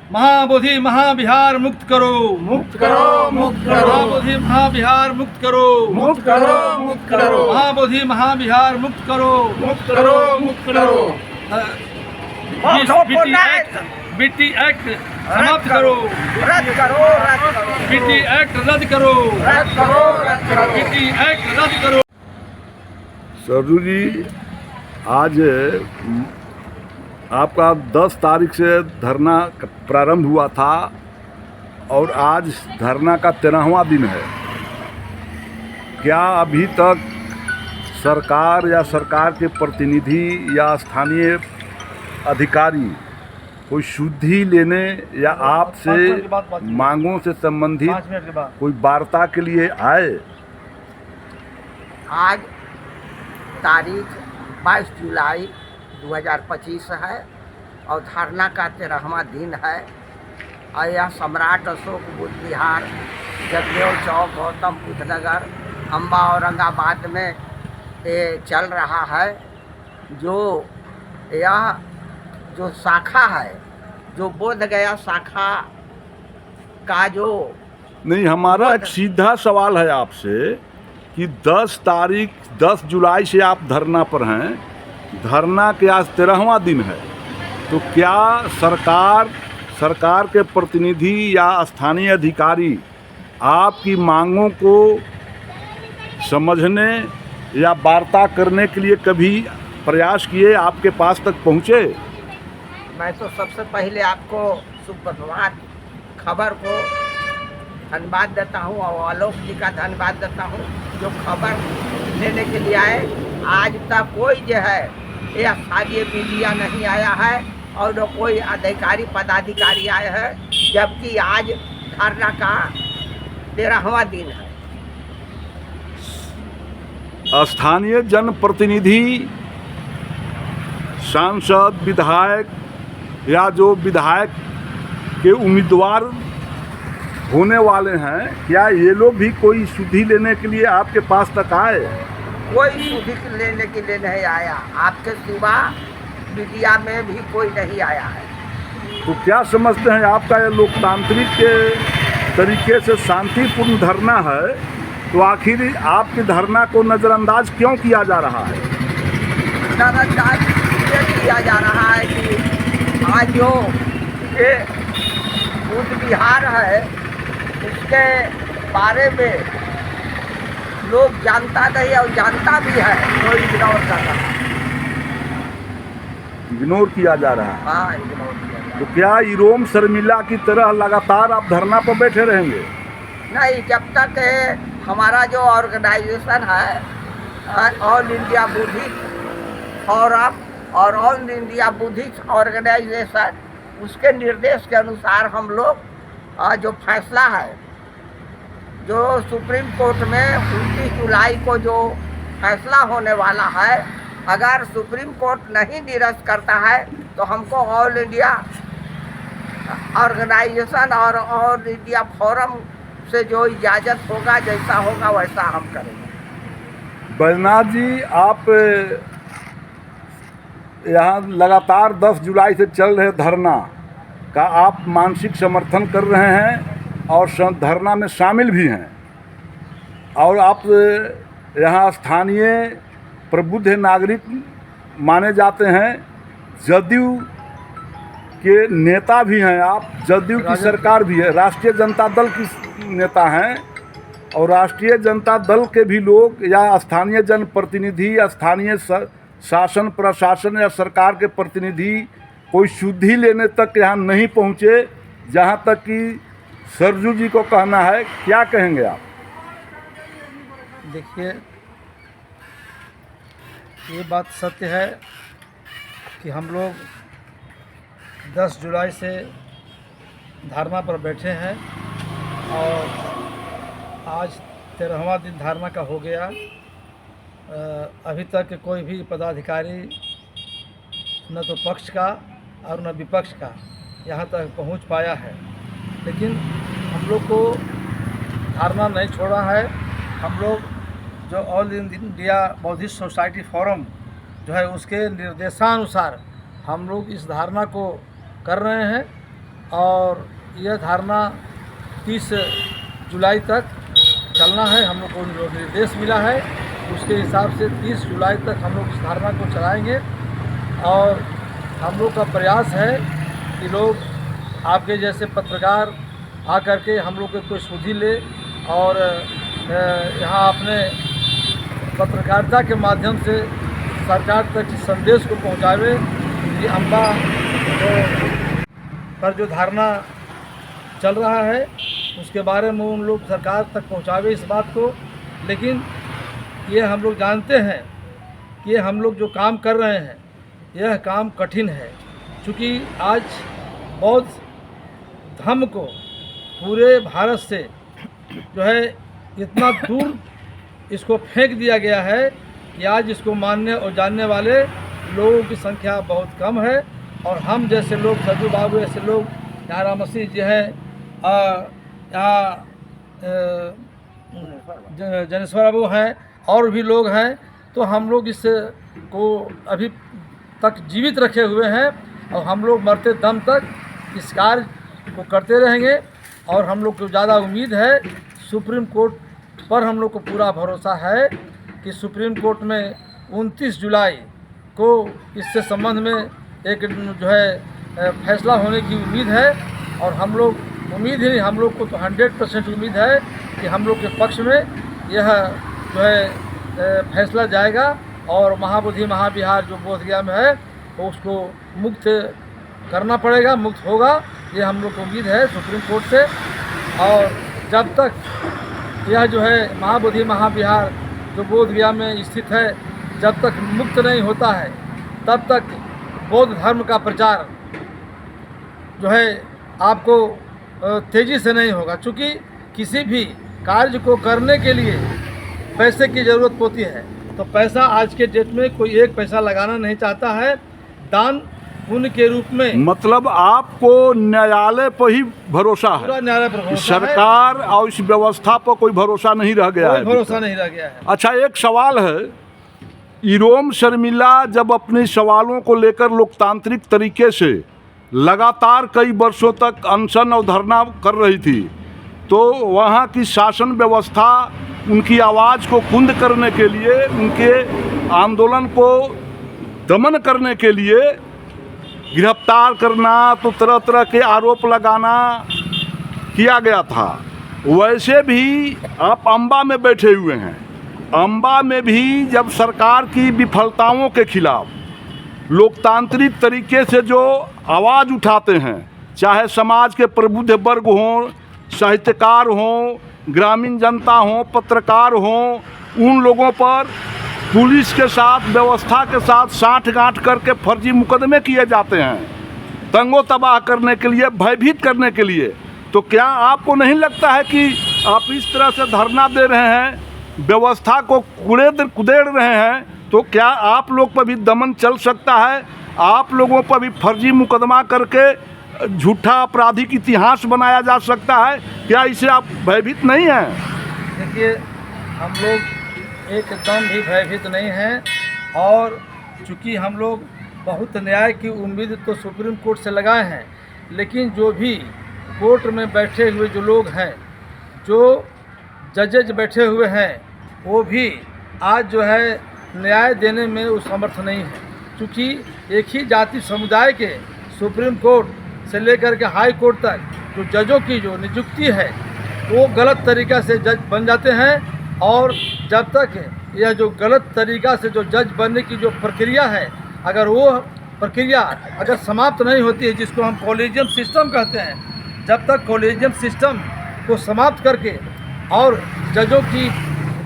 महाबोधि महाविहार मुक्त करो, मुक्त करो, मुक्त करो, महाबोधि महाविहार मुक्त करो, मुक्त करो, मुक्त करो, महाबोधि महाविहार मुक्त करो, मुक्त करो, मुक्त करो। बीटी एक्ट समाप्त करो, रद्द करो, रद्द करो, बीटी एक्ट रद्द करो, रद्द करो, रद्द करो, बीटी एक्ट रद्द करो। सरजू जी, आज आपका 10 तारीख से धरना प्रारंभ हुआ था और आज धरना का 13वां दिन है। क्या अभी तक सरकार या सरकार के प्रतिनिधि या स्थानीय अधिकारी कोई शुद्धि लेने या आपसे मांगों से संबंधित कोई वार्ता के लिए आए? आज तारीख 22 जुलाई 2025 है और धरना का 13वां दिन है और यह सम्राट अशोक बुद्ध विहार, जगदेव चौक, गौतम बुद्ध नगर, अम्बा औरंगाबाद में ये चल रहा है। जो शाखा है, जो बोध गया शाखा का जो नहीं, हमारा एक सीधा सवाल है आपसे कि 10 जुलाई से आप धरना पर हैं। धरना के आज 13वां दिन है, तो क्या सरकार के प्रतिनिधि या स्थानीय अधिकारी आपकी मांगों को समझने या वार्ता करने के लिए कभी प्रयास किए, आपके पास तक पहुँचे? मैं तो सबसे पहले आपको सुप्रभात खबर को धन्यवाद देता हूँ और आलोक जी का धन्यवाद देता हूँ जो खबर लेने के लिए आए। आज तक कोई जो है यह स्थानीय मीडिया नहीं आया है और न कोई अधिकारी पदाधिकारी आए हैं, जबकि आज धरना का 13वां दिन है। स्थानीय जनप्रतिनिधि, सांसद, विधायक या जो विधायक के उम्मीदवार होने वाले हैं, क्या ये लोग भी कोई शुद्धि लेने के लिए आपके पास तक आए? कोई शुद्धि लेने के लिए नहीं आया, आपके सिवा मीडिया में भी कोई नहीं आया है। तो क्या समझते हैं, आपका ये लोकतांत्रिक के तरीके से शांतिपूर्ण धरना है, तो आखिर आपके धरना को नज़रअंदाज क्यों किया जा रहा है? नज़रअंदाज ये किया जा रहा है कि आज जो ये बुद्ध विहार है उसके बारे में लोग जानता नहीं और जानता भी है तो इग्नोर कर रहा है। इग्नोर किया जा रहा है? हाँ, इग्नोर किया जा रहा है। तो क्या इरोम शर्मिला की तरह लगातार आप धरना पर बैठे रहेंगे? नहीं, जब तक हमारा जो ऑर्गेनाइजेशन है ऑल इंडिया बुद्धिस्ट फोरम और ऑल इंडिया बुद्धिस्ट ऑर्गेनाइजेशन, उसके निर्देश के अनुसार हम लोग जो फैसला है, जो सुप्रीम कोर्ट में 29 जुलाई को जो फैसला होने वाला है, अगर सुप्रीम कोर्ट नहीं निरस्त करता है तो हमको ऑल इंडिया ऑर्गेनाइजेशन और ऑल इंडिया फोरम से जो इजाज़त होगा, जैसा होगा वैसा हम करेंगे। बैजनाथ जी, आप यहाँ लगातार 10 जुलाई से चल रहे धरना का आप मानसिक समर्थन कर रहे हैं और धरना में शामिल भी हैं, और आप यहाँ स्थानीय प्रबुद्ध नागरिक माने जाते हैं, जदयू के नेता भी हैं आप, जदयू की सरकार भी है, राष्ट्रीय जनता दल की नेता हैं, और राष्ट्रीय जनता दल के भी लोग या स्थानीय जनप्रतिनिधि या स्थानीय शासन प्रशासन या सरकार के प्रतिनिधि कोई शुद्धि लेने तक यहाँ नहीं पहुँचे, जहाँ तक कि सरजू जी को कहना है। क्या कहेंगे आप? देखिए, ये बात सत्य है कि हम लोग 10 जुलाई से धरना पर बैठे हैं और आज 13वां दिन धरना का हो गया। अभी तक कोई भी पदाधिकारी न तो पक्ष का और न विपक्ष का यहाँ तक पहुँच पाया है, लेकिन हम लोग को धरना नहीं छोड़ा है। हम लोग जो all India Buddhist society forum जो है उसके निर्देशानुसार हम लोग इस धारणा को कर रहे हैं और यह धारणा 30 जुलाई तक चलना है। हम लोग को जो निर्देश मिला है उसके हिसाब से 30 जुलाई तक हम लोग इस धारणा को चलाएंगे। और हम लोग का प्रयास है कि लोग आपके जैसे पत्रकार आकर के हम लोग के कोई सुधि ले और यहाँ अपने पत्रकारिता के माध्यम से सरकार तक इस संदेश को पहुँचावे कि अम्बा पर जो धारणा चल रहा है उसके बारे में उन लोग सरकार तक पहुँचावे इस बात को। लेकिन ये हम लोग जानते हैं कि हम लोग जो काम कर रहे हैं यह काम कठिन है, क्योंकि आज बौद्ध धर्म को पूरे भारत से जो है इतना दूर इसको फेंक दिया गया है कि आज इसको मानने और जानने वाले लोगों की संख्या बहुत कम है। और हम जैसे लोग, सजू बाबू ऐसे लोग, यहाँ राम मसीह जी हैं, यहाँ जनेश्वर बाबू हैं, और भी लोग हैं, तो हम लोग इस को अभी तक जीवित रखे हुए हैं और हम लोग मरते दम तक इस कार्य को करते रहेंगे। और हम लोग को ज़्यादा उम्मीद है, सुप्रीम कोर्ट पर हम लोग को पूरा भरोसा है कि सुप्रीम कोर्ट में 29 जुलाई को इससे संबंध में एक जो है फैसला होने की उम्मीद है। और हम लोग उम्मीद ही नहीं, हम लोग को तो 100% उम्मीद है कि हम लोग के पक्ष में यह जो है फैसला जाएगा और महाबोधि महाविहार जो बोधगया में है तो उसको मुक्त करना पड़ेगा, मुक्त होगा, ये हम लोग को उम्मीद है सुप्रीम कोर्ट से। और जब तक यह जो है महाबोधि महाविहार जो बोधगया में स्थित है जब तक मुक्त नहीं होता है तब तक बौद्ध धर्म का प्रचार जो है आपको तेज़ी से नहीं होगा, क्योंकि किसी भी कार्य को करने के लिए पैसे की ज़रूरत होती है। तो पैसा आज के डेट में कोई एक पैसा लगाना नहीं चाहता है, दान पुण्य के रूप में। मतलब आपको न्यायालय पर ही भरोसा है? पूरा न्यायालय पर भरोसा है। सरकार और इस व्यवस्था पर कोई भरोसा नहीं रह गया है? भरोसा नहीं रह गया है। अच्छा, एक सवाल है, इरोम शर्मिला जब अपने सवालों को लेकर लोकतांत्रिक तरीके से लगातार कई वर्षों तक अनशन और धरना कर रही थी, तो वहाँ की शासन व्यवस्था उनकी आवाज़ को कुंद करने के लिए, उनके आंदोलन को दमन करने के लिए गिरफ्तार करना, तो तरह तरह के आरोप लगाना किया गया था। वैसे भी आप अम्बा में बैठे हुए हैं, अम्बा में भी जब सरकार की विफलताओं के खिलाफ लोकतांत्रिक तरीके से जो आवाज़ उठाते हैं, चाहे समाज के प्रबुद्ध वर्ग हों, साहित्यकार हों, ग्रामीण जनता हों, पत्रकार हों, उन लोगों पर पुलिस के साथ, व्यवस्था के साथ साठ-गांठ करके फर्जी मुकदमे किए जाते हैं, दंगों तबाह करने के लिए, भयभीत करने के लिए। तो क्या आपको नहीं लगता है कि आप इस तरह से धरना दे रहे हैं, व्यवस्था को कुदेड़ रहे हैं, तो क्या आप लोग पर भी दमन चल सकता है? आप लोगों पर भी फर्जी मुकदमा करके झूठा आपराधिक इतिहास बनाया जा सकता है? क्या इससे आप भयभीत नहीं हैं? देखिए, हम लोग एकदम भी भयभीत नहीं हैं, और चूँकि हम लोग बहुत न्याय की उम्मीद तो सुप्रीम कोर्ट से लगाए हैं, लेकिन जो भी कोर्ट में बैठे हुए जो लोग हैं, जो जजेज बैठे हुए हैं, वो भी आज जो है न्याय देने में वो समर्थ नहीं है, क्योंकि एक ही जाति समुदाय के सुप्रीम कोर्ट से लेकर के हाई कोर्ट तक जो जजों की जो नियुक्ति है वो गलत तरीक़ा से जज बन जाते हैं। और जब तक यह जो गलत तरीक़ा से जो जज बनने की जो प्रक्रिया है, अगर वो प्रक्रिया अगर समाप्त नहीं होती है, जिसको हम कॉलेजियम सिस्टम कहते हैं, जब तक कॉलेजियम सिस्टम को समाप्त करके और जजों की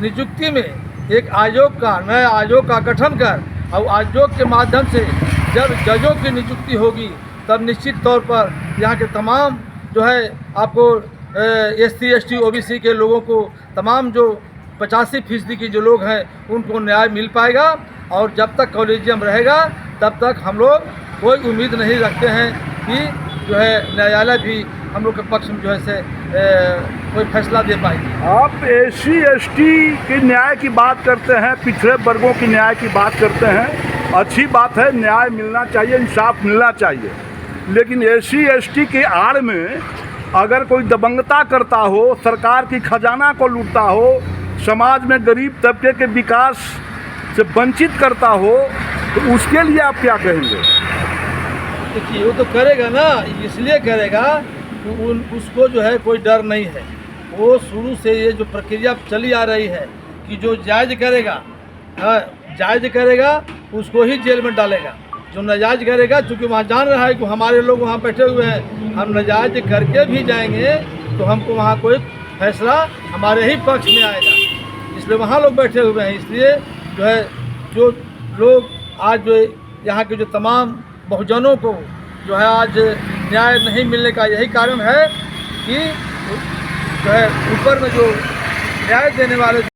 नियुक्ति में एक आयोग का, नया आयोग का गठन कर, और आयोग के माध्यम से जब जजों की नियुक्ति होगी तब निश्चित तौर पर यहाँ के तमाम जो है आपको SC ST OBC के लोगों को, तमाम जो 85% की जो लोग हैं उनको न्याय मिल पाएगा। और जब तक कॉलेजियम रहेगा तब तक हम लोग कोई उम्मीद नहीं रखते हैं कि जो है न्यायालय भी हम लोग के पक्ष में जो है से कोई फैसला दे पाएगी। आप SC ST के न्याय की बात करते हैं, पिछड़े वर्गों की न्याय की बात करते हैं, अच्छी बात है, न्याय मिलना चाहिए, इंसाफ मिलना चाहिए। लेकिन SC/ST की आड़ में अगर कोई दबंगता करता हो, सरकार की खजाना को लूटता हो, समाज में गरीब तबके के विकास से वंचित करता हो, तो उसके लिए आप क्या कहेंगे? देखिए, वो तो करेगा ना, इसलिए करेगा कि उसको जो है कोई डर नहीं है। वो शुरू से ये जो प्रक्रिया चली आ रही है कि जो जायज़ करेगा, हाँ, जायज़ करेगा उसको ही जेल में डालेगा। जो नाजायज़ करेगा, चूँकि वहाँ जान रहा है कि हमारे लोग वहाँ बैठे हुए हैं, हम नाजायज़ करके भी जाएंगे तो हमको वहाँ कोई फैसला हमारे ही पक्ष में आएगा, इसलिए वहाँ लोग बैठे हुए हैं। इसलिए जो है, जो लोग आज जो यहाँ के जो तमाम बहुजनों को जो है आज न्याय नहीं मिलने का यही कारण है कि जो है ऊपर में जो न्याय देने वाले